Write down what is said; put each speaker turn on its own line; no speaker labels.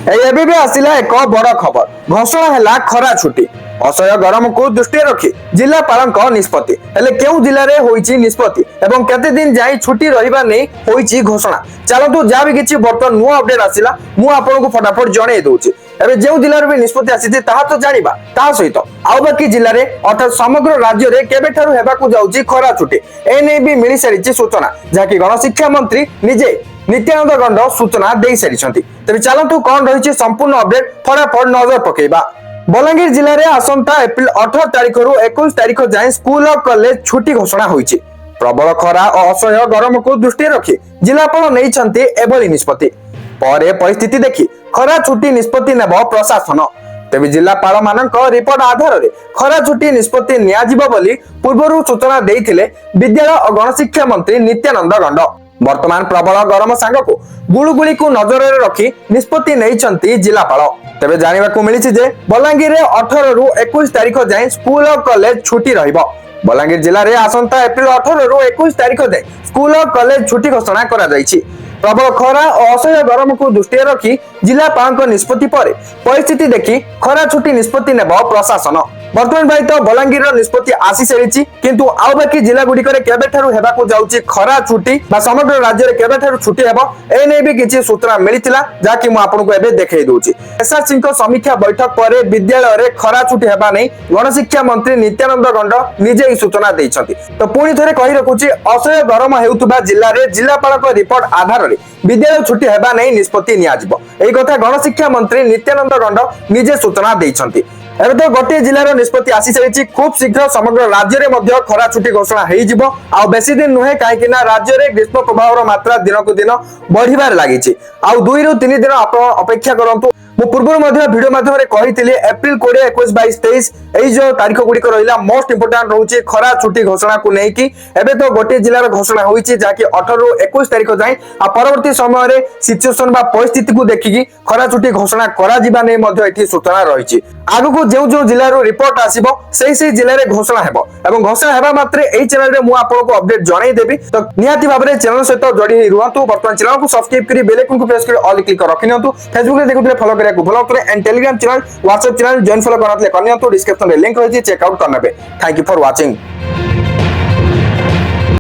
ଏବେ ବି ଆସିଲା ଏକ ବଡ ଖବର। ଘୋଷଣା ହେଲା ଖରା ଛୁଟି। ଅସହ୍ୟ ଗରମକୁ ଦୃଷ୍ଟିରେ ରଖି ଜିଲ୍ଲାପାଳଙ୍କ ନିଷ୍ପତ୍ତି। ହେଲେ କେଉଁ ଜିଲ୍ଲାରେ ହୋଇଛି ନିଷ୍ପତ୍ତି ଏବଂ କେତେ ଦିନ ଯାଇ ଛୁଟି ରହିବା ନେଇ ହୋଇଛି ଘୋଷଣା। ଚାଲନ୍ତୁ ଯାହା ବି କିଛି ବର୍ତ୍ତମାନ ନୂଆ ଅପଡେଟ୍ ଆସିଲା ମୁଁ ଆପଣଙ୍କୁ ଫଟାଫଟ ଜଣେଇ ଦଉଛି। ଏବେ ଯେଉଁ ଜିଲ୍ଲାରେ ବି ନିଷ୍ପତ୍ତି ଆସିଛି ତାହା ତ ଜାଣିବା, ତାହା ସହିତ ଆଉ ବାକି ଜିଲ୍ଲାରେ ଅର୍ଥାତ୍ ସମଗ୍ର ରାଜ୍ୟରେ କେବେଠାରୁ ହେବାକୁ ଯାଉଛି ଖରା ଛୁଟି, ଏ ନେଇ ବି ମିଳି ସାରିଛି ସୂଚନା, ଯାହାକି ଗଣଶିକ୍ଷା ମନ୍ତ୍ରୀ ନିଜେ ନିତ୍ୟାନନ୍ଦ ଗଣ୍ଡ ସୂଚନା ଦେଇ ସାରିଛନ୍ତି। ତେବେ ଚାଲନ୍ତୁ କଣ ରହିଛି ସମ୍ପୂର୍ଣ୍ଣ ଅପଡେଟ୍ ଫଟାଫଟ ନଜର ପକେଇବା। ବଲାଙ୍ଗୀର ଜିଲ୍ଲାରେ ଆସନ୍ତା ଏପ୍ରିଲ 18 ତାରିଖରୁ 21 ତାରିଖ ଯାଏଁ ସ୍କୁଲ ଓ କଲେଜ ଛୁଟି ଘୋଷଣା ହୋଇଛି। ପ୍ରବଳ ଖରା ଓ ଅସହ୍ୟ ଗରମକୁ ଦୃଷ୍ଟିରେ ରଖି ଜିଲ୍ଲାପାଳ ନେଇଛନ୍ତି ଏଭଳି ନିଷ୍ପତ୍ତି। ପରେ ପରିସ୍ଥିତି ଦେଖି ଖରା ଛୁଟି ନିଷ୍ପତ୍ତି ନେବ ପ୍ରଶାସନ। ତେବେ ଜିଲ୍ଲାପାଳ ମାନଙ୍କ ରିପୋର୍ଟ ଆଧାରରେ ଖରା ଛୁଟି ନିଷ୍ପତ୍ତି ନିଆଯିବ ବୋଲି ପୂର୍ବରୁ ସୂଚନା ଦେଇଥିଲେ ବିଦ୍ୟାଳୟ ଓ ଗଣଶିକ୍ଷା ମନ୍ତ୍ରୀ ନିତ୍ୟାନନ୍ଦ ଗଣ୍ଡ। ବର୍ତ୍ତମାନ ପ୍ରବଳ ଗରମ ସାଙ୍ଗକୁ ଗୁଳୁଗୁଳିକୁ ନଜରରେ ରଖି ନିଷ୍ପତ୍ତି ନେଇଛନ୍ତି ଜିଲ୍ଲାପାଳ। ତେବେ ଜାଣିବାକୁ ମିଳିଛି ଯେ ବଲାଙ୍ଗୀରରେ 18 ରୁ 21 ତାରିଖ ଯାଏଁ ସ୍କୁଲ ଓ କଲେଜ ଛୁଟି ରହିବ। ବଲାଙ୍ଗୀର ଜିଲ୍ଲାରେ ଆସନ୍ତା ଏପ୍ରିଲ 18 ରୁ 21 ତାରିଖ ଯାଏଁ ସ୍କୁଲ ଓ କଲେଜ ଛୁଟି ଘୋଷଣା କରାଯାଇଛି। ପ୍ରବଳ ଖରା ଓ ଅସହ୍ୟ ଗରମକୁ ଦୃଷ୍ଟିରେ ରଖି ଜିଲ୍ଲାପାଳଙ୍କ ନିଷ୍ପତ୍ତି ପରେ ପରିସ୍ଥିତି ଦେଖି ଖରା ଛୁଟି ନିଷ୍ପତ୍ତି ନେବ ପ୍ରଶାସନ। ବର୍ତ୍ତମାନ ପାଇଁ ତ ବଲାଙ୍ଗୀରର ନିଷ୍ପତ୍ତି ଆସି ସାରିଛି, କିନ୍ତୁ ଆଉ ବାକି ଜିଲ୍ଲା ଗୁଡିକରେ କେବେଠାରୁ ହେବାକୁ ଯାଉଛି ଖରା ଛୁଟି ବା ସମଗ୍ର ରାଜ୍ୟରେ କେବେଠାରୁ ଛୁଟି ହେବ, ଏ ନେଇ ବି କିଛି ସୂଚନା ମିଳିଥିଲା, ଯାହାକି ମୁଁ ଆପଣଙ୍କୁ ଏବେ ଦେଖାଇ ଦଉଛି। ଏସଆରସିଙ୍କ ସମୀକ୍ଷା ବୈଠକ ପରେ ବିଦ୍ୟାଳୟରେ ଖରା ଛୁଟି ହେବା ନେଇ ଗଣଶିକ୍ଷା ମନ୍ତ୍ରୀ ନିତ୍ୟାନନ୍ଦ ଗଣ୍ଡ ନିଜେ ଏହି ସୂଚନା ଦେଇଛନ୍ତି। ତ ପୁଣି ଥରେ କହି ରଖୁଛି, ଅସହ୍ୟ ଗରମ ହେଉଥିବା ଜିଲ୍ଲାରେ ଜିଲ୍ଲାପାଳଙ୍କ ରିପୋର୍ଟ ଆଧାରରେ ବିଦ୍ୟାଳୟ ଛୁଟି ହେବା ନେଇ ନିଷ୍ପତ୍ତି ନିଆଯିବ। ଏହି କଥା ଗଣଶିକ୍ଷା ମନ୍ତ୍ରୀ ନିତ୍ୟାନନ୍ଦ ଗଣ୍ଡ ନିଜେ ସୂଚନା ଦେଇଛନ୍ତି। ଏବେ ତ ଗୋଟିଏ ଜିଲ୍ଲାର ନିଷ୍ପତ୍ତି ଆସି ସାରିଛି, ଖୁବ୍ ଶୀଘ୍ର ସମଗ୍ର ରାଜ୍ୟରେ ମଧ୍ୟ ଖରା ଛୁଟି ଘୋଷଣା ହେଇଯିବ। ଆଉ ବେଶୀ ଦିନ ନୁହେଁ, କାହିଁକି ନା ରାଜ୍ୟରେ ଗ୍ରୀଷ୍ମ ପ୍ରଭାବର ମାତ୍ରା ଦିନକୁ ଦିନ ବଢିବାରେ ଲାଗିଛି। ଆଉ 2 ରୁ 3 ଦିନ ଆପଣ ଅପେକ୍ଷା କରନ୍ତୁ। ମୁଁ ପୂର୍ବରୁ ମଧ୍ୟ ଭିडिଓ ମାଧ୍ୟମରେ କହିଥିଲି ଏପ୍ରିଲ 20, 21, 22, 23 এই যে তারিখ গুড়িক রহিলা মোস্ট ইম্পর্টান্ট রয়েছে খরা ছুটি ঘোষণা কু নেইকি। এবে তো গোটে জেলার ঘোষণা হয়েছে যাকি 18 ରୁ 21 তারিখ যাই। আর পরবর্তী সময়ের সিচুয়েশন বা পরিস্থিতি কু দেখিকি খরা ছুটি ঘোষণা করা যিবা নেই মধ্য এটি সূচনা রয়েছে। আগুকু যেউ যেউ জেলার রিপোর্ট আসিব সেই জেলার ঘোষণা ହେବ এবং ঘোষণা হেবা মাত্রে এই চ্যানেলে মু আপনাকে আপডেট জনাই দেবি। তো নিহাতি ভাবে চ্যানেল সহিত জড়ি রুহতু। বর্তমান চ্যানেলକୁ সবস্ক্রাইব କରି বেল আইকনକୁ প্রেস କରି অল ক্লিক କରି ରଖିନିଅନ୍ତୁ। ଫେସବୁକ ରେ ଦେଖୁଥିଲେ ଫଲୋ କରିବାକୁ ଭୁଲ ନଥିଲେ and Telegram channel WhatsApp channel join follow करना डिस्क्रिप्शन में लिंक रही है, चेकआउट करने। Thank you for watching.